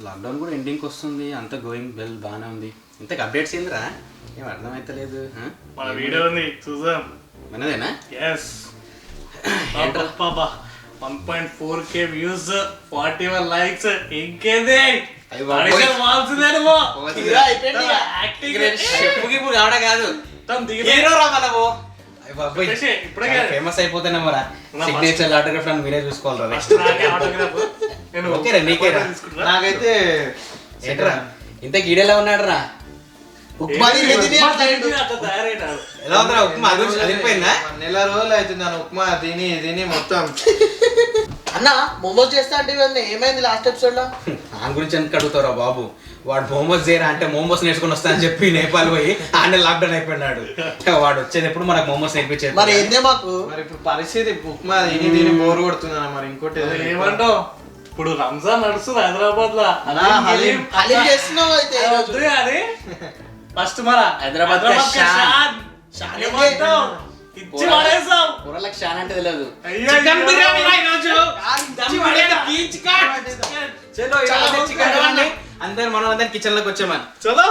Lockdown కూడా ఎండింగ్కి వస్తుంది, అంత గోయింగ్ వెల్ బాగానే ఉంది. ఇంతకు అప్డేట్స్ ఏందిరా? ఏం అర్థమైతలేదు. మన వీడియో ఉంది చూద్దాం. మనదేనా? ఎస్. 1.4K views, 41 likes. ఇంకేదే ఫేమస్ అయిపోతేనే మరా సిగ్నేచర్ ఆటోగ్రాఫ్ అని మీరే చూసుకోవాలి. నాకైతే ఇంత గీడెలా ఉన్నాడు రా. ఉప్మా ఎలా ఉందిరా? ఉప్మా అదిరిపోయిందా? నెల రోజులు అవుతుంది అన్న ఉప్మా తిని తిని మొత్తం. అన్న మోమోస్ చేస్తా అంటే ఏమైంది లాస్ట్ ఎపిసోడ్ లో? దాని గురించి ఎందుకు అడుగుతారా బాబు? వాడు మోమోస్ చేయరా అంటే మోమోస్ నేర్చుకుని వస్తానని చెప్పి నేపాల్ పోయి ఆండే లాక్డౌన్ అయిపోయినాడు. వాడు వచ్చేది ఎప్పుడు మనకు మోమోస్ నేర్పించేది. మరి ఏందే మాకు మరి ఇప్పుడు పరిస్థితి ఉప్మా తిని తిని బోర్ కొడుతుందా? మరి ఇంకోటి ఏమంటావు? ఇప్పుడు రంజాన్ నడుస్తుంది హైదరాబాద్ లో. హలీం చేస్తున్నావు అయితే అది ఫస్ట్ మన హైదరాబాద్ ఇచ్చి పడేసాం. కూరలకు షాన్ అంటే తెలియదు. చికెన్ బిర్యానీ అందరు మనం అందరు కిచెన్ లోకి వచ్చామని. చలో.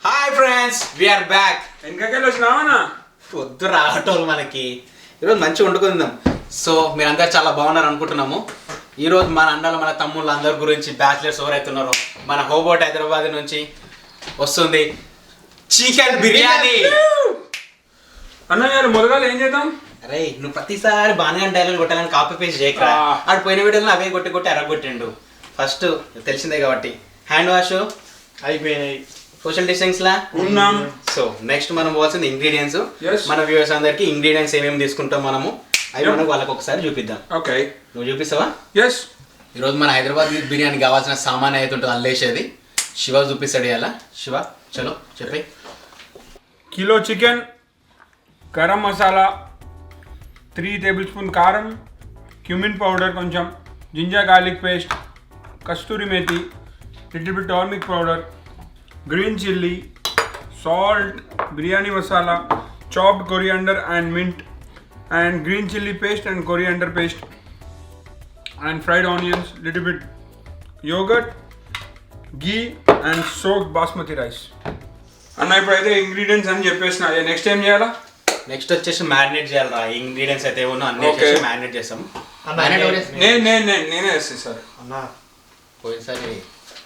Hi friends, we are back. వెనకకెళ్ళి వచ్చినావా? వద్దు రావటోళ్ళు మనకి. ఈరోజు మంచిగా వండుకుందాం. సో మీరందరూ చాలా బాగున్నారు అనుకుంటున్నాము. ఈరోజు మన అన్నలు మన తమ్ముళ్ళు అందరి గురించి బ్యాచిలర్స్ ఎవరైతున్నారో మన హోబోట్ హైదరాబాద్ నుంచి వస్తుంది చికెన్ బిర్యానీ. అన్నయ్య మొదలు ఏం చేద్దాం? అరే నువ్వు ప్రతిసారి బాగానే డైలాగ్ కొట్టాలని కాపీ పేస్ట్ చేయకరా. ఆడు పోయిన వీడియోలో అవే కొట్టి కొట్టి ఎరగొట్టిండు. ఫస్ట్ తెలిసిందే కాబట్టి హ్యాండ్ వాష్ అయిపోయినాయి, సోషల్ డిస్టెన్స్ లా ఉన్నాం. సో నెక్స్ట్ మనం పోవాల్సింది ఇంగ్రీడియంట్స్. మన వ్యూవర్స్ అందరికి ఇంగ్రీడియంట్స్ ఏమేమి తీసుకుంటాం మనము అవి మనకు వాళ్ళకి ఒకసారి చూపిద్దాం. ఓకే, నువ్వు చూపిస్తావా? ఎస్. ఈరోజు మన హైదరాబాద్ బిర్యానీ కావాల్సిన సామాన్ అయితే ఉంటుంది అల్లేసేది. శివ చూపిస్తాడు ఇలా. శివ చలో చెప్పి. Kilo chicken, garam masala, 3 tablespoon కారం, క్యూమిన్ పౌడర్ కొంచెం, ginger garlic paste, kasuri methi, little bit turmeric powder, green chilli, salt, biryani masala, chopped coriander and mint, and green chilli paste and coriander paste, and fried onions, little bit yogurt, ghee and soaked basmati rice. అన్న ఇప్పుడైతే ingredients అని చెప్పేసిన. Next ఏం చేయాలా? Next వచ్చేసి marinate చేయాలి. Ingredients అయితే ఏమన్నా అన్ని మ్యారినేట్ చేస్తాము. నేనే వేస్తాను సార్. అన్న పోయినసారి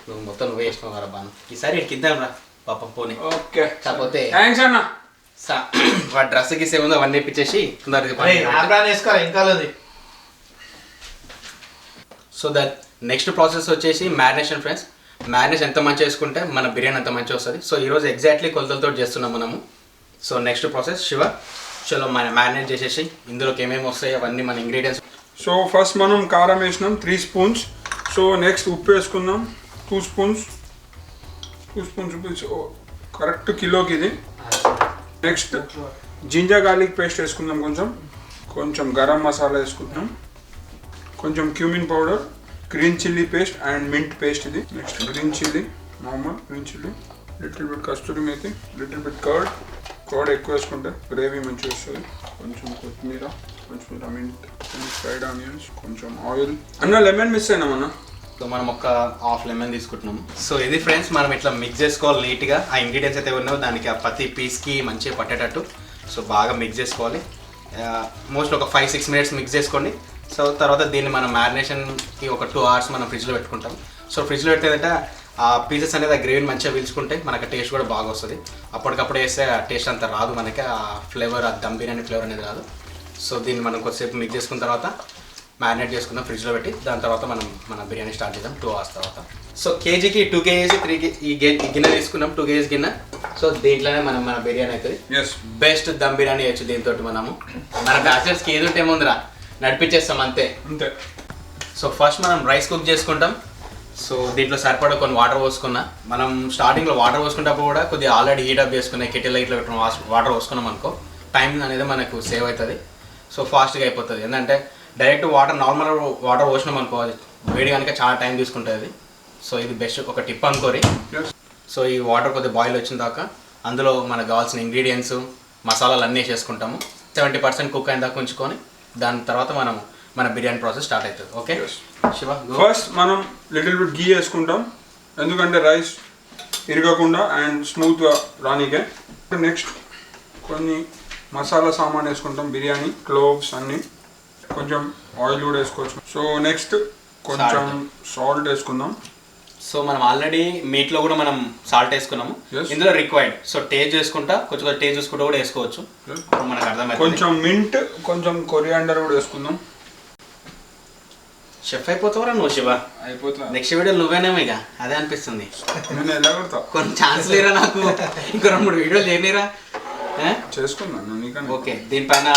నువ్వు మొత్తం నువ్వు వేసినావు కదా బాను. ఈసారి ఇద్దాం రా పాపం పోనీ. ఓకే, కాకపోతే థ్యాంక్స్ అన్న. వాడు డ్రెస్ గీసే ఉందో అవన్నీ ఇప్పించేసి వేసుకోవాలి ఇంకా లేదు. సో దట్ నెక్స్ట్ ప్రాసెస్ వచ్చేసి మ్యారినేషన్ ఫ్రెండ్స్. మ్యారినేషన్ ఎంత మంచిగా వేసుకుంటే మన బిర్యానీ అంత మంచిగా వస్తుంది. సో ఈరోజు ఎగ్జాక్ట్లీ కొలతలతో చేస్తున్నాం మనము. సో నెక్స్ట్ ప్రాసెస్ శివ చలో మన మ్యారినేట్ చేసేసి ఇందులోకి ఏమేమి వస్తాయి అవన్నీ మన ఇంగ్రీడియంట్స్. సో ఫస్ట్ మనం కారం వేసినాం 3 స్పూన్స్. సో నెక్స్ట్ ఉప్పు వేసుకుందాం 2 స్పూన్స్. 2 స్పూన్స్ ఉప్పు కరెక్ట్ కిలోకి ఇది. నెక్స్ట్ జింజర్ గార్లిక్ పేస్ట్ వేసుకుందాం, కొంచెం గరం మసాలా వేసుకుందాం, కొంచెం cumin powder, green chilli paste and mint paste ఇది. Next green chilli, normal green chilli, little bit kasuri methi, little bit curd ఎక్కువ వేసుకుంటే గ్రేవీ మంచిగా వస్తుంది. కొంచెం కొత్తిమీర, మింట్, ఫ్రైడ్ ఆనియన్స్, కొంచెం ఆయిల్. అన్న లెమన్ మిస్ అయినామన్నా. సో మనం ఒక హాఫ్ లెమన్ తీసుకుంటున్నాము. సో ఇది ఫ్రెండ్స్ మనం ఇట్లా మిక్స్ చేసుకోవాలి నీట్గా. ఆ ఇంగ్రీడియంట్స్ అయితే ఉన్నాయో దానికి ఆ ప్రతి పీస్కి మంచిగా పట్టేటట్టు సో బాగా మిక్స్ చేసుకోవాలి. మోస్ట్ ఒక 5-6 మినిట్స్ మిక్స్ చేసుకోండి. సో తర్వాత దీన్ని మనం మ్యారినేషన్కి ఒక 2 అవర్స్ మనం ఫ్రిడ్జ్లో పెట్టుకుంటాం. సో ఫ్రిడ్జ్లో పెట్టేదంటే ఆ పీసెస్ అనేది ఆ గ్రేవీని మంచిగా పీల్చుకుంటే మనకు టేస్ట్ కూడా బాగా వస్తుంది. అప్పటికప్పుడు వేస్తే ఆ టేస్ట్ అంత రాదు మనకి, ఆ ఫ్లేవర్, ఆ దమ్ బిర్యానీ ఫ్లేవర్ అనేది రాదు. సో దీన్ని మనం కొద్దిసేపు మిక్స్ చేసుకున్న తర్వాత మ్యారినేట్ చేసుకుందాం ఫ్రిడ్జ్లో పెట్టి. దాని తర్వాత మనం మన బిర్యానీ స్టార్ట్ చేద్దాం 2 అవర్స్ తర్వాత. సో కేజీకి 2 kgs 3 ఈ గిన్నె తీసుకున్నాం, 2 kgs గిన్నె. సో దీంట్లోనే మనం మన బిర్యానీ అవుతుంది. బెస్ట్ దమ్ బిర్యానీ వేయచ్చు దీంతో. మనము మన బ్యాచిలర్స్కి ఏది ఉంటే ముందురా నడిపించేస్తాం అంతే. సో ఫస్ట్ మనం రైస్ కుక్ చేసుకుంటాం. సో దీంట్లో సరిపడా కొన్ని వాటర్ పోసుకున్నా. మనం స్టార్టింగ్లో వాటర్ పోసుకున్నప్పుడు కూడా కొద్దిగా ఆల్రెడీ హీటప్ చేసుకున్నాయి, కెటిల్ ఇట్లా పెట్టిన వాటర్ పోసుకున్నాం అనుకో టైం అనేది మనకు సేవ్ అవుతుంది. సో ఫాస్ట్గా అయిపోతుంది. ఏంటంటే డైరెక్ట్ నార్మల్ వాటర్ పోసినాం అనుకో వేడి కనుక చాలా టైం తీసుకుంటుంది. సో ఇది బెస్ట్ ఒక టిప్ అనుకోరి. సో ఈ వాటర్ కొద్దిగా బాయిల్ వచ్చిన దాకా అందులో మనకు కావాల్సిన ఇంగ్రీడియంట్స్ మసాలాలు అన్నీ వేసేసుకుంటాము. 70% కుక్ అయిన దాకా ఉంచుకొని దాని తర్వాత మనం మన బిర్యానీ ప్రాసెస్ స్టార్ట్ అవుతుంది. ఓకే శివ, ఫస్ట్ మనం లిటిల్ బిట్ గీ వేసుకుంటాం, ఎందుకంటే రైస్ ఇరగకుండా అండ్ స్మూత్గా రానికే. నెక్స్ట్ కొన్ని మసాలా సామాన్ వేసుకుంటాం, బిర్యానీ క్లోవ్స్ అన్నీ, కొంచెం ఆయిల్ కూడా వేసుకోవచ్చు. సో నెక్స్ట్ కొంచెం సాల్ట్ వేసుకుందాం. సో మనం ఆల్రెడీ మీట్లో కూడా మనం సాల్ట్ వేసుకున్నాము, Yes. ఇందులో రిక్వైర్డ్. సో టేస్ట్ చేసుకుంటా కొంచెం టేస్ట్ చూసుకుంటూ కూడా వేసుకోవచ్చు. అప్పుడు మనకు అర్థమైంది. కొంచెం మింట్, కొంచెం కొరియాండర్ కూడా వేసుకుందాం. షెఫ్ అయిపోతావరా నువ్వు శివ? అయిపోతుంది. నెక్స్ట్ వీడియో నువ్వేనేమో ఇక అదే అనిపిస్తుంది. నేను ఎలా కొడతా కొన్ని ఛాన్స్ లేరా నాకు? ఇంకో 2-3 వీడియోలు చేయనిరా? చేసుకుందాం నీకన్నా. ఓకే, దీనిపైన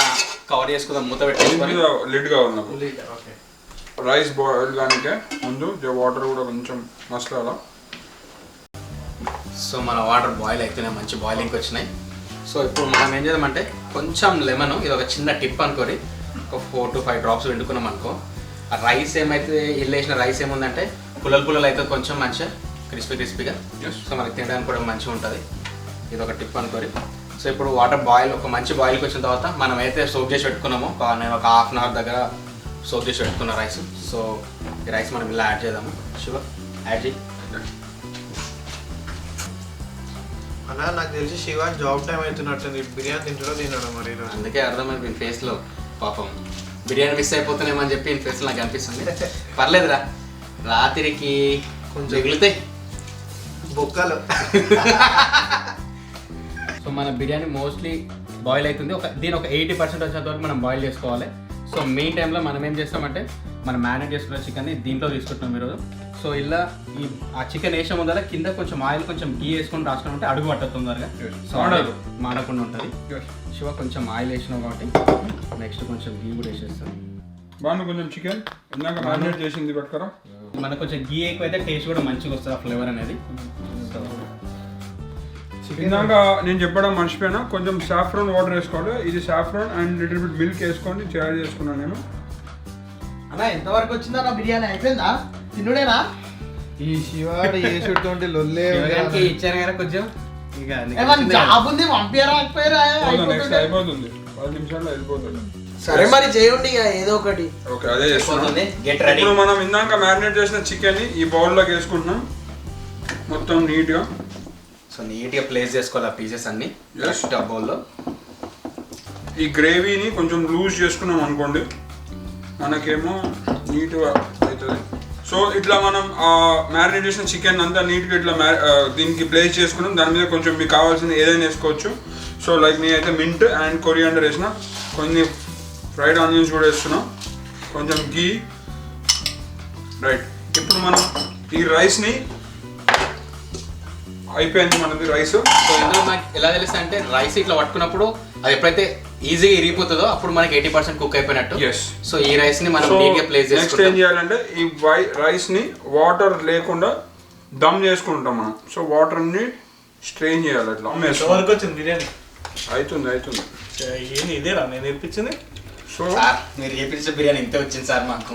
కవర్ చేసుకుందాం, మూత పెట్టేసుకొని. లిడ్ కావాలి నాకు. ఓకే. రైస్ బాయిల్ కానికే ముందు వాటర్ కూడా కొంచెం మసాలా. సో మన వాటర్ బాయిల్ అవుతున్నాయి, మంచి బాయిలింగ్కి వచ్చినాయి. సో ఇప్పుడు మనం ఏం చేద్దామంటే కొంచెం లెమన్, ఇది ఒక చిన్న టిప్ అనుకోరి, ఒక 4 to 5 డ్రాప్స్ వండుకున్నాం అనుకో, ఆ రైస్ ఏమైతే వేసిన రైస్ ఏముందంటే పుల్లలు అయితే కొంచెం మంచిగా క్రిస్పీగా. సో మనకి తినడానికి కూడా మంచిగా ఉంటుంది. ఇది ఒక టిప్ అనుకోరి. సో ఇప్పుడు వాటర్ బాయిల్ ఒక మంచి బాయిల్కి వచ్చిన తర్వాత మనం అయితే సోక్ చేసి పెట్టుకున్నామో, నేను ఒక 1/2 అవర్ దగ్గర సోక్ చేసి పెట్టుకున్న రైస్. సో ఈ రైస్ మనం ఇలా యాడ్ చేద్దాము. శివ యాడ్ చేయి. అలా నాకు తెలిసి శివ జాబ్ టైం అవుతున్నట్టుంది, బిర్యానీ తినడం మరి ఈరోజు. అందుకే అర్థమైంది మీ ఫేస్లో పాపం బిర్యానీ మిస్ అయిపోతున్నామని చెప్పి ఈ ఫేస్లో నాకు అనిపిస్తుంది. పర్లేదురా, రాత్రికి కొంచెం మిగులుతాయి బొక్కలు. సో మన బిర్యానీ మోస్ట్లీ బాయిల్ అవుతుంది. దీని ఒక 80% వచ్చేంత వరకు మనం బాయిల్ చేసుకోవాలి. సో మెయిన్ టైంలో మనం ఏం చేస్తామంటే మనం మ్యారినేట్ చేసుకున్న చికెన్ని దీంట్లో తీసుకుంటున్నాం ఈరోజు. సో ఇలా ఆ చికెన్ వేసే ముందర కింద కొంచెం ఆయిల్ కొంచెం గీ వేసుకొని రాసుకుంటే అడుగు పట్టదు తొందరగా. సో మాడకుండా ఉంటుంది. శివ కొంచెం ఆయిల్ వేసినాం కాబట్టి నెక్స్ట్ కొంచెం గీ కూడా వేసేస్తాం. బాగా కొంచెం చికెన్ ఇందాక మ్యారినేట్ చేసింది పట్టుకరా. మనకు కొంచెం గీ ఎక్కువైతే టేస్ట్ కూడా మంచిగా వస్తుంది, ఆ ఫ్లేవర్ అనేది. సో ఇందాక నేను చెప్పడం మర్చిపోయినా, కొంచెం సాఫ్రాన్ వాటర్ వేసుకోవాలి. ఇది saffron and little bit milk వేసుకొని తయారు చేసుకున్నాను నేను. అన్న ఎంతవరకు వచ్చిందా నా బిర్యానీ? అయిపోయిందా? తినుడేనా? ఈ శివాడు ఏ చుట్టూ లొల్లే శివగారికి ఇచ్చారు కదా కొంచెం, ఇక ఏమన్నా జాబ్ ఉంది పంపారా? నెక్స్ట్ అయిపోతుంది, 10 నిమిషాల్లో వెళ్ళిపోతుంది. సరే మరి చేయండి ఇక ఏదో ఒకటి. ఓకే, అదే చేస్తున్నాం. Get ready. ఇప్పుడు మనం ఇందాక మ్యారినేట్ చేసిన చికెన్ ఈ బౌల్లోకి వేసుకుంటున్నాం మొత్తం నీట్గా. సో నీట్గా ప్లేస్ చేసుకోవాలి ఆ పీసెస్ అన్ని జస్ట్ ఆ బౌల్లో. ఈ గ్రేవీని కొంచెం లూజ్ చేసుకున్నాం అనుకోండి, మనకేమో నీట్గా అవుతుంది. సో ఇట్లా మనం మ్యారినేట్ చేసిన చికెన్ అంతా నీట్గా ఇట్లా దీనికి ప్లేస్ చేసుకున్నాం. దాని మీద కొంచెం మీకు కావాల్సిన ఏదైనా వేసుకోవచ్చు. సో లైక్ నేనైతే మింట్ అండ్ కొరియాండర్ వేసిన, కొన్ని ఫ్రైడ్ ఆనియన్స్ కూడా వేస్తున్నాం, కొంచెం గీ. రైట్, ఇప్పుడు మనం ఈ రైస్ని అయిపోయింది మనది రైస్. సో ఇందులో మనకి ఎలా తెలుస్తుంది అంటే రైస్ ఇట్లా పట్టుకున్నప్పుడు అది ఎప్పుడైతే ఈజీగా ఇరిగిపోతుందో అప్పుడు మనకి 80% కుక్ అయిపోయినట్టు. సో ఈ రైస్ ని మనం నీట్గా ప్లేస్ నెక్స్ట్ ఏం చేసుకుంటాం. చేయాలంటే ఈ రైస్ ని వాటర్ లేకుండా దమ్ చేసుకుంటాం మనం. సో వాటర్ ని స్ట్రెయిన్ చేయాలి అట్లా. వరకు వచ్చింది బిర్యానీ. అవుతుంది. ఏంది ఇదేరా నేను నేర్పించింది? సో సార్ మీరు చేపించిన బిర్యానీ ఇంతే వచ్చింది సార్ మాకు.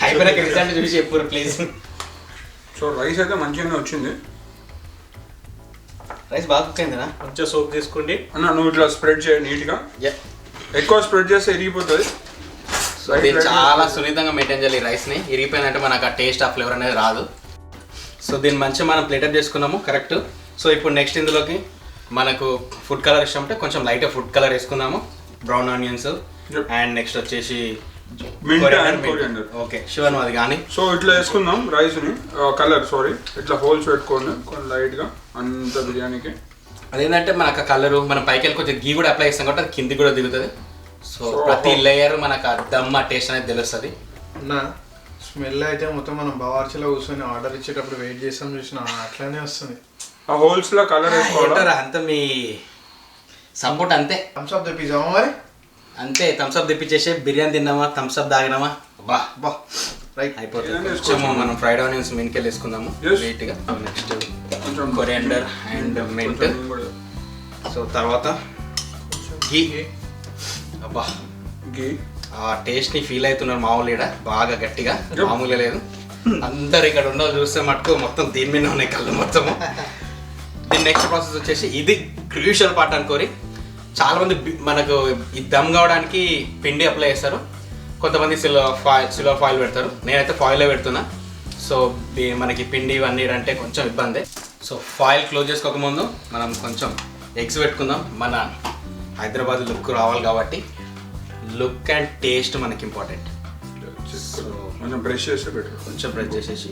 అయిపోయినాక రిజల్ట్ చూసి చెప్పు ప్లీజ్. సో రైస్ అయితే మంచిగానే వచ్చింది. రైస్ బాగా కుక్ అయిందినా? మంచిగా సోప్ చేసుకోండి అన్న నువ్వు ఇట్లా స్ప్రెడ్ చేయ నీట్గా. ఎక్కువ స్ప్రెడ్ చేస్తే ఇరిగిపోతుంది. సో దీన్ని చాలా సున్నితంగా మెయింటైన్ చేయాలి. ఈ రైస్ని ఇరిగిపోయిందంటే మనకు ఆ టేస్ట్ ఆ ఫ్లేవర్ అనేది రాదు. సో దీన్ని మంచిగా మనం ప్లేటప్ చేసుకున్నాము కరెక్ట్. సో ఇప్పుడు నెక్స్ట్ ఇందులోకి మనకు ఫుడ్ కలర్ ఇష్టం అంటే కొంచెం లైట్గా ఫుడ్ కలర్ వేసుకుందాము, బ్రౌన్ ఆనియన్స్ అండ్ నెక్స్ట్ వచ్చేసి కొరియాండర్. ఓకే శివన్ అది కానీ. సో ఇట్లా వేసుకుందాం రైస్ని, కలర్ ఇట్లా హోల్స్ పెట్టుకోండి కొంచెం లైట్గా అంత బిర్యానీకి. అదేంటంటే మనకు కలరు మనం పైకి వెళ్ళి కొంచెం గీ కూడా అప్లై చేస్తాం కాబట్టి అది కిందికి కూడా దిగుతుంది. సో ప్రతి లేయర్ మనకు దమ్మ టేస్ట్ అనేది తెలుస్తుంది. అన్న స్మెల్ అయితే మొత్తం మనం బావర్చిలో కూర్చొని ఆర్డర్ ఇచ్చేటప్పుడు వెయిట్ చేస్తాం చూసిన అట్లానే వస్తుంది. ఆ హోల్స్ లో కలర్ వేసుకోవాలి. అంత మీ సపోర్ట్ అంతే. థమ్స్ అప్ తెప్పిద్దామా మరి? అంతే, థమ్స్అప్ తెప్పించేసి బిర్యానీ తిన్నామా, థమ్స్అప్ తాగినామా, బా రైట్ అయిపోతుంది. కొంచెం మనం ఫ్రైడ్ ఆనియన్స్ మెయిన్కి వేసుకుందాము నీట్గా. నెక్స్ట్ కొంచెం కొరియాండర్ అండ్ మింట్. సో తర్వాత గీ. అబ్బా గీ ఆ టేస్ట్ని ఫీల్ అవుతున్నారు మామూలు ఇక్కడ బాగా గట్టిగా, మామూలుగా లేదు. అందరు ఇక్కడ ఉండవు చూస్తే మటుకు మొత్తం దీని మీద ఉన్నాయి కళ్ళు మొత్తము. దీని నెక్స్ట్ ప్రాసెస్ వచ్చేసి ఇది క్రూషియల్ పార్ట్ అనుకోరి. చాలా మంది మనకు ఈ దమ్ కావడానికి పిండి అప్లై చేస్తారు, కొంతమంది సిల్వర్ ఫాయిల్ పెడతారు. నేనైతే ఫాయిలే పెడుతున్నా. సో మనకి పిండి ఇవన్నీ అంటే కొంచెం ఇబ్బంది. సో ఫాయిల్ క్లోజ్ చేసుకోకముందు మనం కొంచెం ఎగ్స్ పెట్టుకుందాం. మన హైదరాబాద్ లుక్ రావాలి కాబట్టి లుక్ అండ్ టేస్ట్ మనకి ఇంపార్టెంట్. కొంచెం బ్రష్ చేస్తే బెటర్. కొంచెం బ్రష్ చేసేసి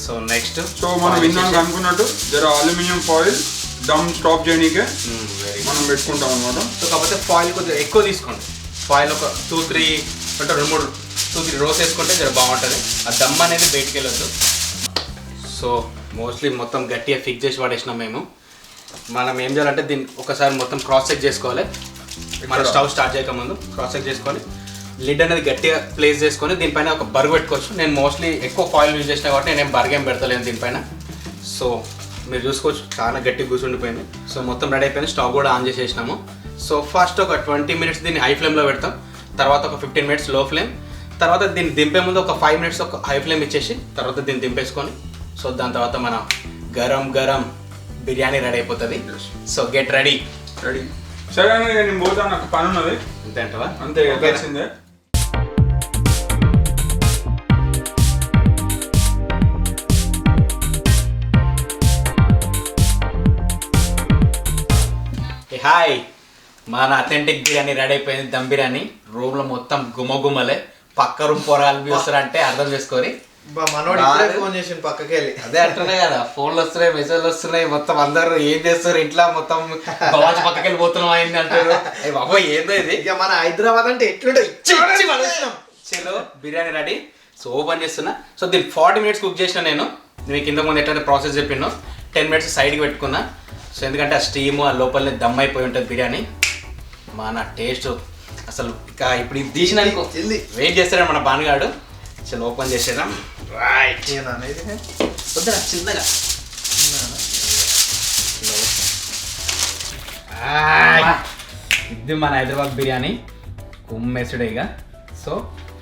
సో నెక్స్ట్ సో మనం ఇందాక అనుకున్నట్టు జర అల్యూమినియం ఫాయిల్ దమ్ స్టాప్ చేయనీకే మనం పెట్టుకుంటాం అనమాట. సో కాకపోతే ఫాయిల్ కొద్దిగా ఎక్కువ తీసుకోండి. ఫాయిల్ ఒక 2-3 అంటే 2-3 రోస్ వేసుకుంటే జర బాగుంటుంది. ఆ దమ్ అనేది బయటికి వెళ్ళొద్దు. సో మోస్ట్లీ మొత్తం గట్టిగా ఫిక్స్ చేసి పడేసినాం మేము. మనం ఏం చేయాలంటే దీన్ని ఒకసారి మొత్తం క్రాస్ చెక్ చేసుకోవాలి. మనం స్టవ్ స్టార్ట్ చేయకముందు క్రాస్ చెక్ చేసుకొని లిడ్ అనేది గట్టిగా ప్లేస్ చేసుకొని దీనిపైన ఒక బరుగు పెట్టుకోవచ్చు. నేను మోస్ట్లీ ఎక్కువ ఫాయిల్ యూజ్ చేసిన కాబట్టి నేను బరుగు ఏం పెడతలేను దీనిపైన. సో మీరు చూసుకోవచ్చు చాలా గట్టిగా కూర్చుండిపోయింది. సో మొత్తం రెడీ అయిపోయింది. స్టవ్ కూడా ఆన్ చేసేసినాము. సో ఫస్ట్ ఒక 20 minutes దీన్ని హై ఫ్లేమ్లో పెడతాం, తర్వాత ఒక 15 minutes లో ఫ్లేమ్, తర్వాత దీన్ని దింపే ముందు ఒక 5 minutes ఒక హై ఫ్లేమ్ ఇచ్చేసి తర్వాత దీన్ని దింపేసుకొని సో దాని తర్వాత మన గరం గరం బిర్యానీ రెడీ అయిపోతుంది. So get ready. సరే నేను పోతా, నాకు పని ఉన్నది. అంతే అంటవా? అంతే తెలిసిందే. హాయ్, మన అథెంటిక్ బిర్యానీ రెడీ అయిపోయింది. దమ్ బిర్యానీ. రూమ్లో మొత్తం గుమ్మలే, పక్క రూమ్ పోరాలు వస్తారంటే అర్థం చేసుకొని మనోడు ఫోన్ చేసి పక్కకి వెళ్ళి అదే అంటున్నాయి కదా, ఫోన్లు వస్తున్నాయి, మెసేజ్లు వస్తున్నాయి, మొత్తం అందరూ ఏం చేస్తారు ఇంట్లో, మొత్తం బవాచి పక్కకి వెళ్ళిపోతున్నాం అయింది అంటారు. బాబోయ్ ఏందో ఇది. ఇక మన హైదరాబాద్ అంటే ఎట్లుంటే చలో బిర్యానీ రెడీ. సో ఓపెన్ చేస్తున్నా. సో దీన్ని 40 minutes కుక్ చేసిన నేను. మీకు ఇంతకు ముందు ఎట్లయితే ప్రాసెస్ చెప్పినో 10 minutes సైడ్కి పెట్టుకున్నా. సో ఎందుకంటే ఆ స్టీము ఆ లోపలనే దమ్ అయిపోయి ఉంటుంది బిర్యానీ. మన టేస్ట్ అసలు ఇక ఇప్పుడు ఇది తీసినానికి వెయిట్ చేస్తాడు మన బానుగాడు. చలో ఓపెన్ చేసేద్దాం. రైట్ వద్దా చిన్నగా. ఇది మన హైదరాబాద్ బిర్యానీ కుమ్మేసుడేగా. సో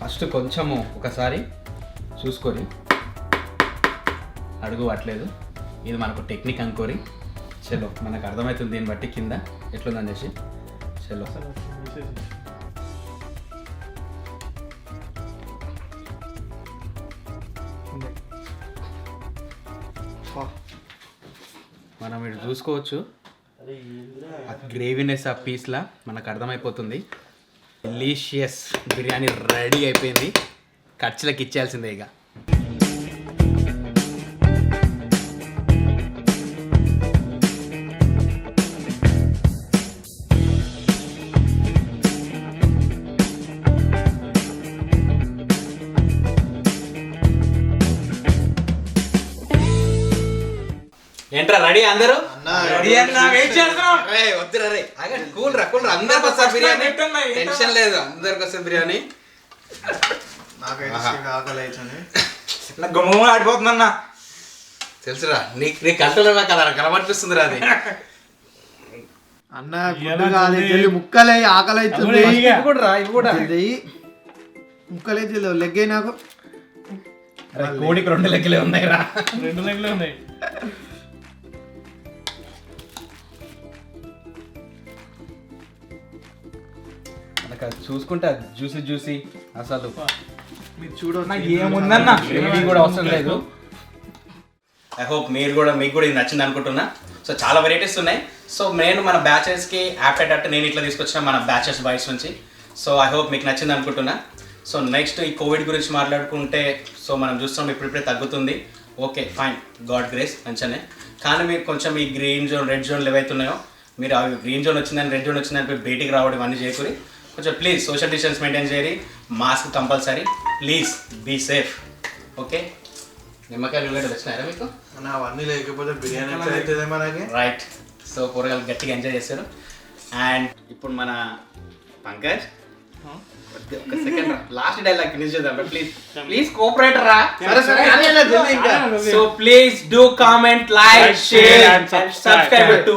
ఫస్ట్ కొంచెము ఒకసారి చూసుకొని అడుగు పట్టలేదు, ఇది మనకు టెక్నిక్ అనుకోరి. చలో మనకు అర్థమవుతుంది దీన్ని బట్టి కింద ఎట్లుందని చేసి. చలో మనం ఇటు చూసుకోవచ్చు ఆ గ్రేవీనెస్ ఆ పీస్లా మనకు అర్థమైపోతుంది. డెలీషియస్ బిర్యానీ రెడీ అయిపోయింది. ఖర్చులకు ఇచ్చేయాల్సిందే ఇక. ఏంట్రా రెడీ అందరూ? వద్దురా రే, కూల్ రా అందరికి వస్తారు బిర్యానీ, టెన్షన్ లేదు, అందరికి వస్తుంది బిర్యానీ. గుమ్మ ఆడిపోతుందన్నా తెలుసురా నీకు కంట్రోల్ కదా కనబడిపిస్తుందిరా అది. అన్న ముక్కలే ఆకలి అవుతుంది. ముక్కలే లెగ్ నాకు కోడికి 2 లెక్కలే ఉన్నాయి రా. 2 లెగ్లే ఉన్నాయి. చూసుకుంటే జ్యూసీ అసలు మీరు చూడండి ఏముందన్నా గ్రేవీ కూడా అవసరం లేదు. ఐ హోప్ మీకు కూడా ఇది నచ్చింది అనుకుంటున్నా. సో చాలా వెరైటీస్ ఉన్నాయి. సో నేను మన బ్యాచెస్కి యాప్ అయ్యేటట్టు నేను ఇట్లా తీసుకొచ్చిన మన బ్యాచెస్ బాయ్స్ నుంచి. సో ఐ హోప్ మీకు నచ్చింది అనుకుంటున్నా. సో నెక్స్ట్ ఈ కోవిడ్ గురించి మాట్లాడుకుంటే సో మనం చూస్తాం ఇప్పుడిప్పుడే తగ్గుతుంది. ఓకే ఫైన్, గాడ్ గ్రేస్ మంచిగానే. కానీ మీరు కొంచెం ఈ గ్రీన్ జోన్ రెడ్ జోన్లు ఏవైతున్నాయో మీరు అవి గ్రీన్ జోన్ వచ్చిందని రెడ్ జోన్ వచ్చిందని బయటికి రావడం ఇవన్నీ చేయకూరి. కొంచెం ప్లీజ్ సోషల్ డిస్టెన్స్ మెయింటైన్ చేయాలి, mask compulsory, please be safe. Okay, నిమ్మకాయలు కూడా వచ్చినారా మీకు? అవన్నీ లేకపోతే బిర్యానీ అవుతుంది మనకి. రైట్. సో కూరగాయలు గట్టిగా ఎంజాయ్ చేశారు. అండ్ ఇప్పుడు మన పంకజ్ ఒక సెకండ్ లాస్ట్ డైలాగ్ ఫినిష్ చేద్దాం. ప్లీజ్ కోఆపరేట్ రా. So please do comment, like, share and subscribe to